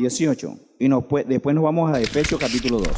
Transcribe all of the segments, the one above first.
18. Y después nos vamos a Efesios capítulo 2.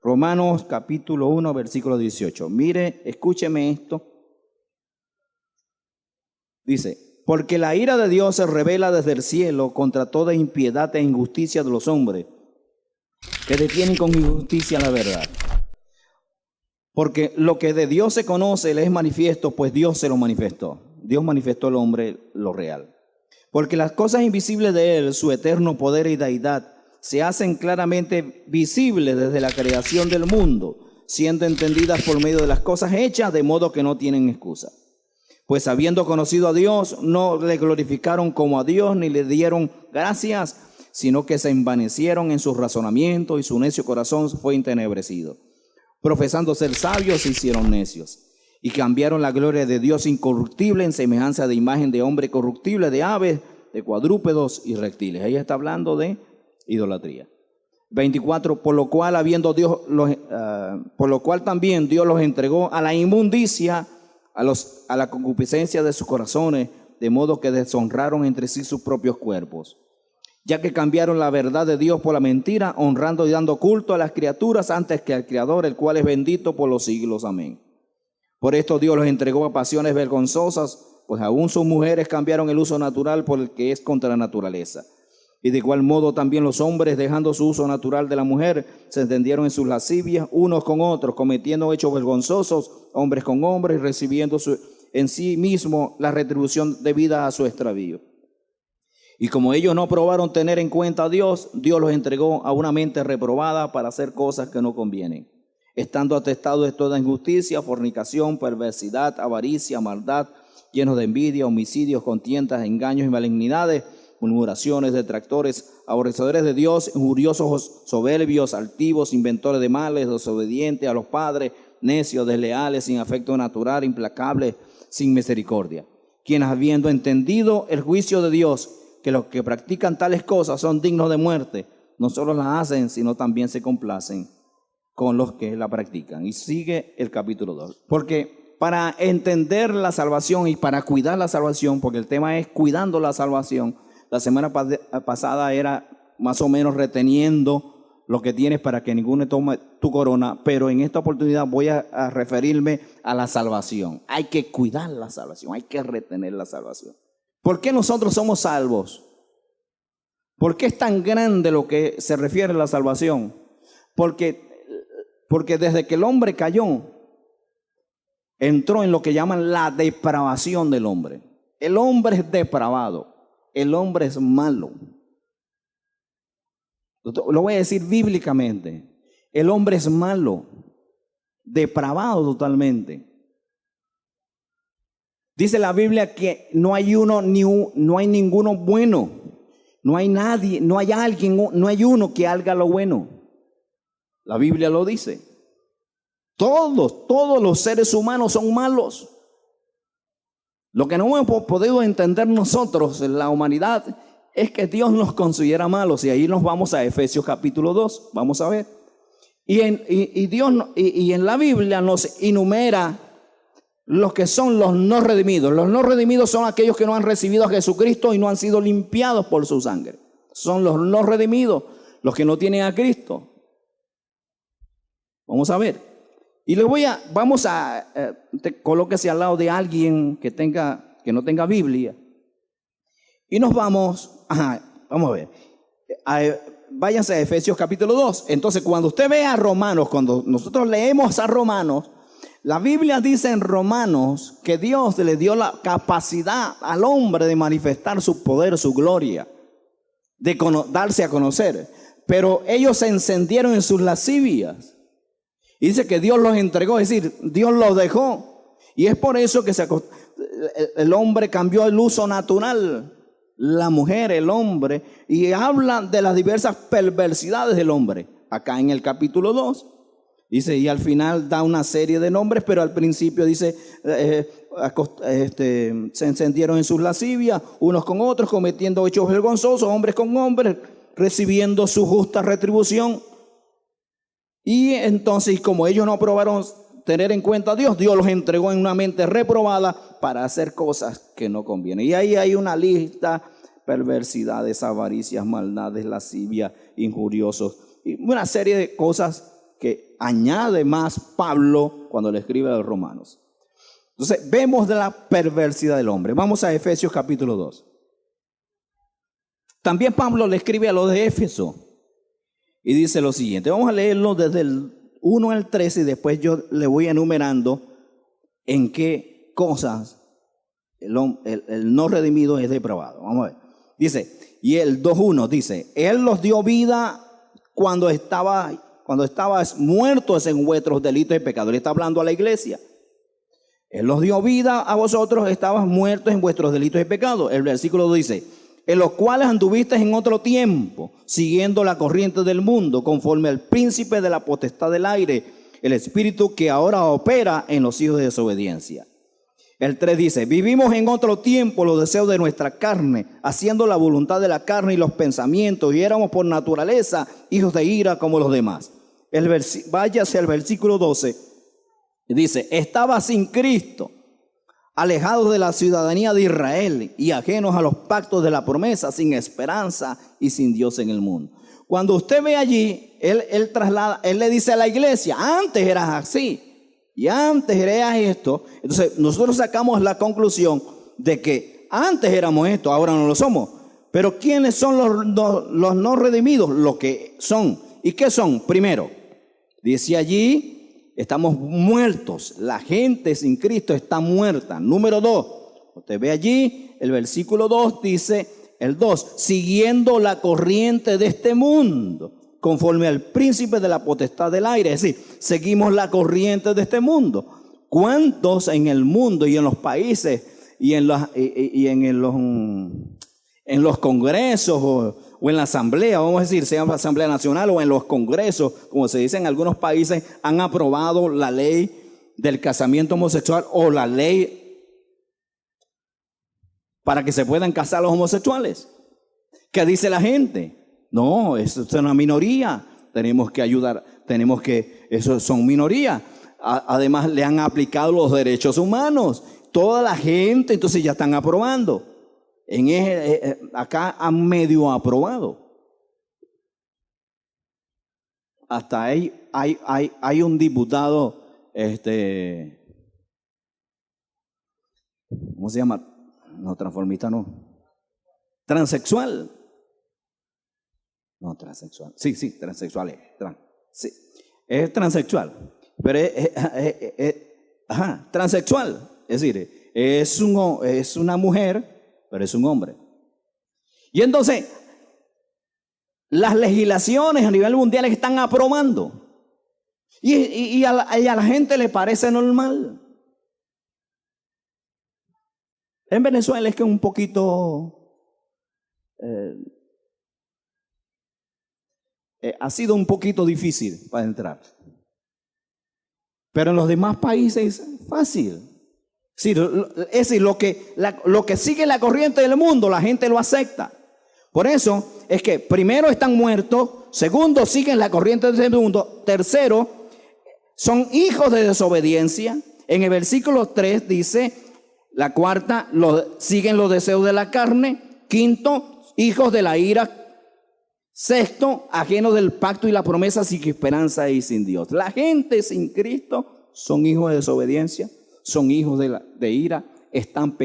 Romanos capítulo 1, versículo 18. Mire, escúcheme esto. Dice, porque la ira de Dios se revela desde el cielo contra toda impiedad e injusticia de los hombres, que detienen con injusticia la verdad. Porque lo que de Dios se conoce le es manifiesto, pues Dios se lo manifestó. Dios manifestó al hombre lo real. Porque las cosas invisibles de Él, su eterno poder y deidad, se hacen claramente visibles desde la creación del mundo, siendo entendidas por medio de las cosas hechas, de modo que no tienen excusa. Pues habiendo conocido a Dios, no le glorificaron como a Dios, ni le dieron gracias, sino que se envanecieron en sus razonamientos y su necio corazón fue entenebrecido. Profesando ser sabios, se hicieron necios y cambiaron la gloria de Dios incorruptible en semejanza de imagen de hombre corruptible, de aves, de cuadrúpedos y reptiles. Ahí está hablando de idolatría. 24, por lo cual también Dios los entregó a la inmundicia, a la concupiscencia de sus corazones, de modo que deshonraron entre sí sus propios cuerpos, ya que cambiaron la verdad de Dios por la mentira, honrando y dando culto a las criaturas antes que al Creador, el cual es bendito por los siglos. Amén. Por esto Dios los entregó a pasiones vergonzosas, pues aún sus mujeres cambiaron el uso natural por el que es contra la naturaleza. Y de igual modo también los hombres, dejando su uso natural de la mujer, se entendieron en sus lascivias unos con otros, cometiendo hechos vergonzosos, hombres con hombres, recibiendo en sí mismo la retribución debida a su extravío. Y como ellos no probaron tener en cuenta a Dios, Dios los entregó a una mente reprobada para hacer cosas que no convienen, estando atestados de toda injusticia, fornicación, perversidad, avaricia, maldad, llenos de envidia, homicidios, contiendas, engaños y malignidades, murmuraciones, detractores, aborrecedores de Dios, injuriosos, soberbios, altivos, inventores de males, desobedientes a los padres, necios, desleales, sin afecto natural, implacables, sin misericordia, quienes habiendo entendido el juicio de Dios, que los que practican tales cosas son dignos de muerte, no solo las hacen, sino también se complacen con los que la practican. Y sigue el capítulo 2. Porque para entender la salvación y para cuidar la salvación, porque el tema es cuidando la salvación, la semana pasada era más o menos reteniendo lo que tienes para que ninguno tome tu corona, pero en esta oportunidad voy a referirme a la salvación. Hay que cuidar la salvación, hay que retener la salvación. ¿Por qué nosotros somos salvos? ¿Por qué es tan grande lo que se refiere a la salvación? Porque desde que el hombre cayó, entró en lo que llaman la depravación del hombre. El hombre es depravado, el hombre es malo. Lo voy a decir bíblicamente. El hombre es malo, depravado totalmente. Dice la Biblia que no hay ninguno bueno. No hay nadie, no hay alguien, no hay uno que haga lo bueno. La Biblia lo dice. Todos los seres humanos son malos. Lo que no hemos podido entender nosotros en la humanidad es que Dios nos considera malos. Y ahí nos vamos a Efesios capítulo 2. Vamos a ver. Y en la Biblia nos enumera los que son los no redimidos. Los no redimidos son aquellos que no han recibido a Jesucristo y no han sido limpiados por su sangre. Son los no redimidos, los que no tienen a Cristo. Vamos a ver. Y colóquese al lado de alguien que no tenga Biblia. Y nos vamos a ver. Váyanse a Efesios capítulo 2. Entonces, cuando usted ve a Romanos, cuando nosotros leemos a Romanos, la Biblia dice en Romanos que Dios le dio la capacidad al hombre de manifestar su poder, su gloria, de darse a conocer. Pero ellos se encendieron en sus lascivias. Y dice que Dios los entregó, es decir, Dios los dejó. Y es por eso que el hombre cambió el uso natural, la mujer, el hombre, y habla de las diversas perversidades del hombre. Acá en el capítulo 2. Dice, y al final da una serie de nombres, pero al principio dice, se encendieron en sus lascivias, unos con otros, cometiendo hechos vergonzosos, hombres con hombres, recibiendo su justa retribución. Y entonces, como ellos no aprobaron tener en cuenta a Dios, Dios los entregó en una mente reprobada para hacer cosas que no convienen. Y ahí hay una lista perversidades, avaricias, maldades, lascivia, injuriosos, y una serie de cosas que añade más Pablo cuando le escribe a los romanos. Entonces, vemos de la perversidad del hombre. Vamos a Efesios capítulo 2. También Pablo le escribe a los de Éfeso y dice lo siguiente. Vamos a leerlo desde el 1 al 13 y después yo le voy enumerando en qué cosas el no redimido es depravado. Vamos a ver. Dice, y el 2:1 dice, Él los dio vida cuando estabas muertos en vuestros delitos y pecados. Le está hablando a la iglesia. Él los dio vida a vosotros, estabas muertos en vuestros delitos y pecados. El versículo 2 dice, en los cuales anduvisteis en otro tiempo, siguiendo la corriente del mundo, conforme al príncipe de la potestad del aire, el espíritu que ahora opera en los hijos de desobediencia. El 3 dice, vivimos en otro tiempo los deseos de nuestra carne, haciendo la voluntad de la carne y los pensamientos, y éramos por naturaleza hijos de ira como los demás. Váyase al versículo 12. Dice, estaba sin Cristo, alejados de la ciudadanía de Israel y ajenos a los pactos de la promesa, sin esperanza y sin Dios en el mundo. Cuando usted ve allí, él le dice a la iglesia, antes eras así y antes eras esto. Entonces nosotros sacamos la conclusión de que antes éramos esto, ahora no lo somos. Pero ¿quiénes son los no redimidos? Los que son. ¿Y qué son? Primero, dice allí, estamos muertos. La gente sin Cristo está muerta. Número 2. Usted ve allí, el versículo 2 dice, el 2, siguiendo la corriente de este mundo, conforme al príncipe de la potestad del aire. Es decir, seguimos la corriente de este mundo. ¿Cuántos en el mundo y en los países y en los congresos o en la asamblea, vamos a decir, sea la Asamblea Nacional o en los congresos, como se dice en algunos países, han aprobado la ley del casamiento homosexual o la ley para que se puedan casar los homosexuales? ¿Qué dice la gente? No, eso es una minoría, tenemos que ayudar, eso son minorías. Además le han aplicado los derechos humanos, toda la gente, entonces ya están aprobando. Acá han medio aprobado. Hasta hay un diputado, ¿cómo se llama? No, transformista no. Transexual. No, transexual. Sí, transexual es. Sí, es transexual. Pero transexual. Es decir, es una mujer, pero es un hombre. Y entonces, las legislaciones a nivel mundial están aprobando. Y a la gente le parece normal. En Venezuela es que un poquito, ha sido un poquito difícil para entrar. Pero en los demás países es fácil. Sí, es decir, lo que sigue la corriente del mundo, la gente lo acepta. Por eso es que primero están muertos, segundo siguen la corriente del mundo, tercero son hijos de desobediencia. En el versículo 3 dice, la cuarta, siguen los deseos de la carne. Quinto, hijos de la ira. Sexto, ajenos del pacto y la promesa, sin esperanza y sin Dios. La gente sin Cristo son hijos de desobediencia. Son hijos de ira, están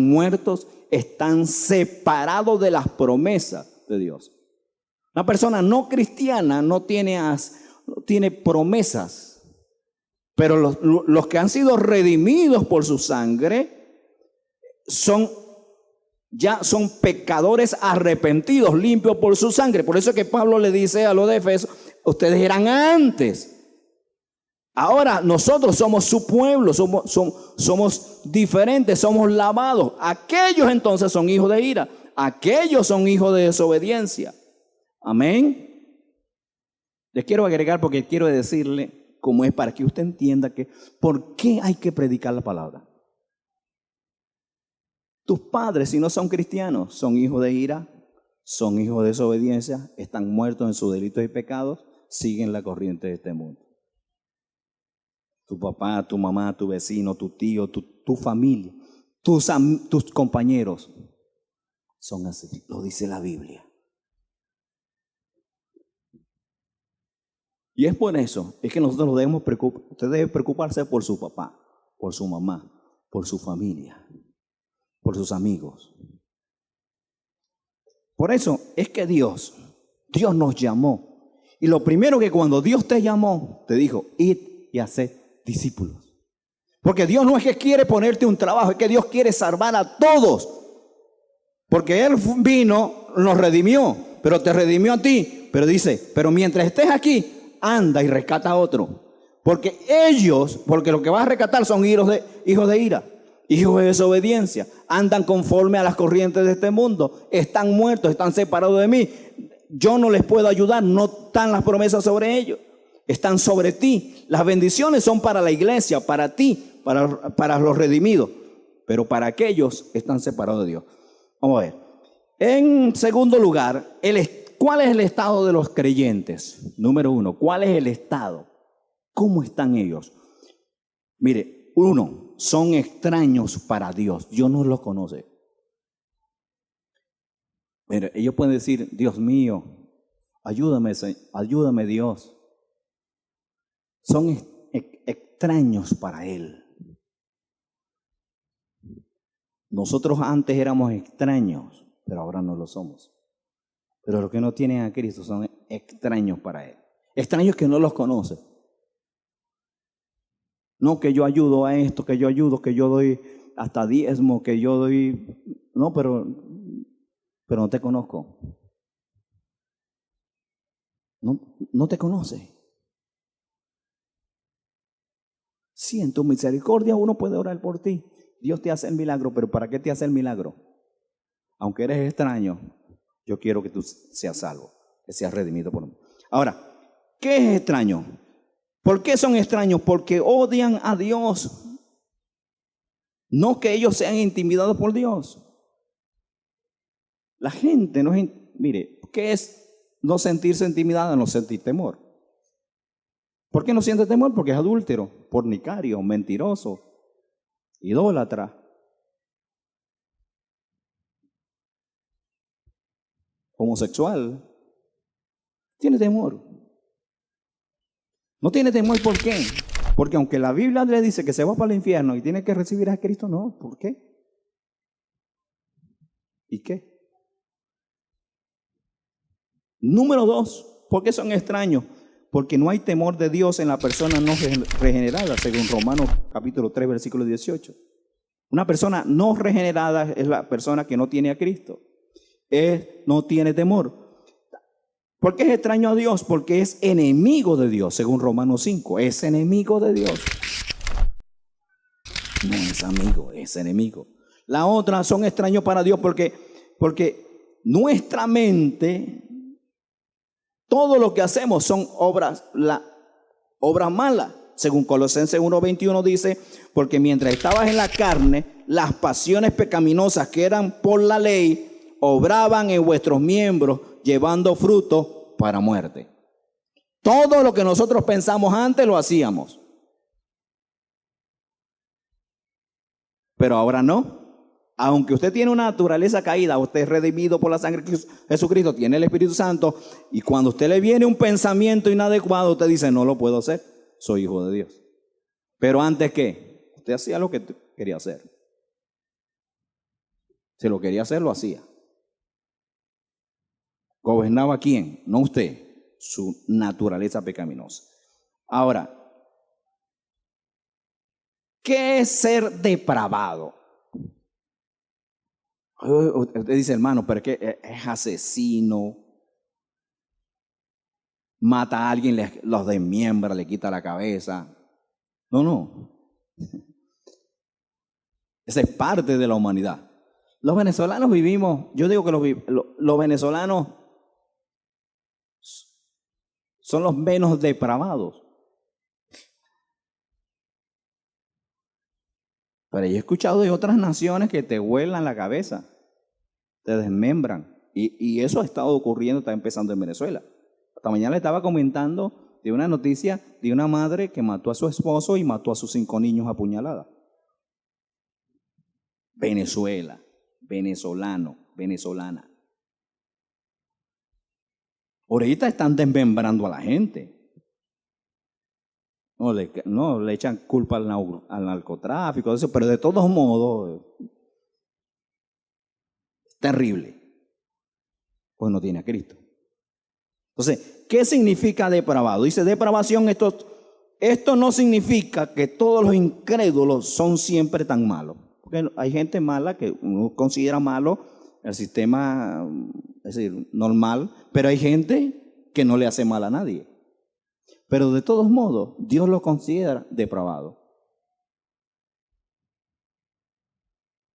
muertos, están separados de las promesas de Dios. Una persona no cristiana no tiene promesas, pero los que han sido redimidos por su sangre son pecadores arrepentidos, limpios por su sangre. Por eso es que Pablo le dice a los de Efeso, ustedes eran antes. Ahora nosotros somos su pueblo, somos diferentes, somos lavados. Aquellos entonces son hijos de ira, aquellos son hijos de desobediencia. Amén. Les quiero agregar porque quiero decirle cómo es para que usted entienda por qué hay que predicar la palabra. Tus padres, si no son cristianos, son hijos de ira, son hijos de desobediencia, están muertos en sus delitos y pecados, siguen la corriente de este mundo. Tu papá, tu mamá, tu vecino, tu tío, tu familia, tus compañeros son así, lo dice la Biblia. Y es por eso, es que nosotros debemos preocupar. Usted debe preocuparse por su papá, por su mamá, por su familia, por sus amigos. Por eso es que Dios nos llamó. Y lo primero que cuando Dios te llamó, te dijo, id y haced discípulos. Porque Dios no es que quiere ponerte un trabajo, es que Dios quiere salvar a todos. Porque Él vino, nos redimió, pero te redimió a ti. Pero dice, pero mientras estés aquí, anda y rescata a otro. Porque lo que vas a rescatar son hijos de ira, hijos de desobediencia. Andan conforme a las corrientes de este mundo. Están muertos, están separados de mí. Yo no les puedo ayudar, no están las promesas sobre ellos. Están sobre ti. Las bendiciones son para la iglesia, para ti, para los redimidos. Pero para aquellos están separados de Dios. Vamos a ver. En segundo lugar, ¿cuál es el estado de los creyentes? Número 1, ¿cuál es el estado? ¿Cómo están ellos? Mire, 1, son extraños para Dios. Dios no los conoce. Mire, ellos pueden decir, Dios mío, ayúdame Dios. Son extraños para Él. Nosotros antes éramos extraños, pero ahora no lo somos. Pero los que no tienen a Cristo son extraños para Él. Extraños que no los conoce. No que yo ayudo a esto, que yo ayudo, que yo doy hasta diezmo, que yo doy... No, pero no te conozco. No te conoce. Sí, en tu misericordia uno puede orar por ti. Dios te hace el milagro, pero ¿para qué te hace el milagro? Aunque eres extraño, yo quiero que tú seas salvo, que seas redimido por mí. Ahora, ¿qué es extraño? ¿Por qué son extraños? Porque odian a Dios. No que ellos sean intimidados por Dios. La gente no es... Mire, ¿qué es no sentirse intimidada? No sentir temor. ¿Por qué no siente temor? Porque es adúltero, fornicario, mentiroso, idólatra. Homosexual. Tiene temor. No tiene temor, ¿por qué? Porque aunque la Biblia le dice que se va para el infierno y tiene que recibir a Cristo, no. ¿Por qué? ¿Y qué? Número 2, ¿por qué son extraños? Porque no hay temor de Dios en la persona no regenerada, según Romanos capítulo 3, versículo 18. Una persona no regenerada es la persona que no tiene a Cristo. No tiene temor. ¿Por qué es extraño a Dios? Porque es enemigo de Dios, según Romanos 5. Es enemigo de Dios. No es amigo, es enemigo. La otra, son extraños para Dios porque nuestra mente, todo lo que hacemos son obras malas. Según Colosenses 1:21 dice, porque mientras estabas en la carne, las pasiones pecaminosas que eran por la ley, obraban en vuestros miembros, llevando fruto para muerte. Todo lo que nosotros pensamos antes lo hacíamos. Pero ahora no. Aunque usted tiene una naturaleza caída, usted es redimido por la sangre de Jesucristo, tiene el Espíritu Santo, y cuando a usted le viene un pensamiento inadecuado, usted dice, no lo puedo hacer, soy hijo de Dios. Pero antes, ¿qué? Usted hacía lo que quería hacer. Si lo quería hacer, lo hacía. ¿Gobernaba a quién? No usted, su naturaleza pecaminosa. Ahora, ¿qué es ser depravado? Usted dice, hermano, pero es que es asesino, mata a alguien, los desmiembra, le quita la cabeza. No. Esa es parte de la humanidad. Los venezolanos vivimos, yo digo que los venezolanos son los menos depravados. Pero yo he escuchado de otras naciones que te vuelan la cabeza, te desmembran. Y eso ha estado ocurriendo, está empezando en Venezuela. Esta mañana le estaba comentando de una noticia de una madre que mató a su esposo y mató a sus 5 niños a puñaladas. Venezuela, venezolano, venezolana. Ahorita están desmembrando a la gente. No le echan culpa al narcotráfico, eso, pero de todos modos, es terrible. Pues no tiene a Cristo. Entonces, ¿qué significa depravado? Dice depravación, esto no significa que todos los incrédulos son siempre tan malos. Porque hay gente mala que uno considera malo el sistema, es decir, normal, pero hay gente que no le hace mal a nadie. Pero de todos modos, Dios lo considera depravado.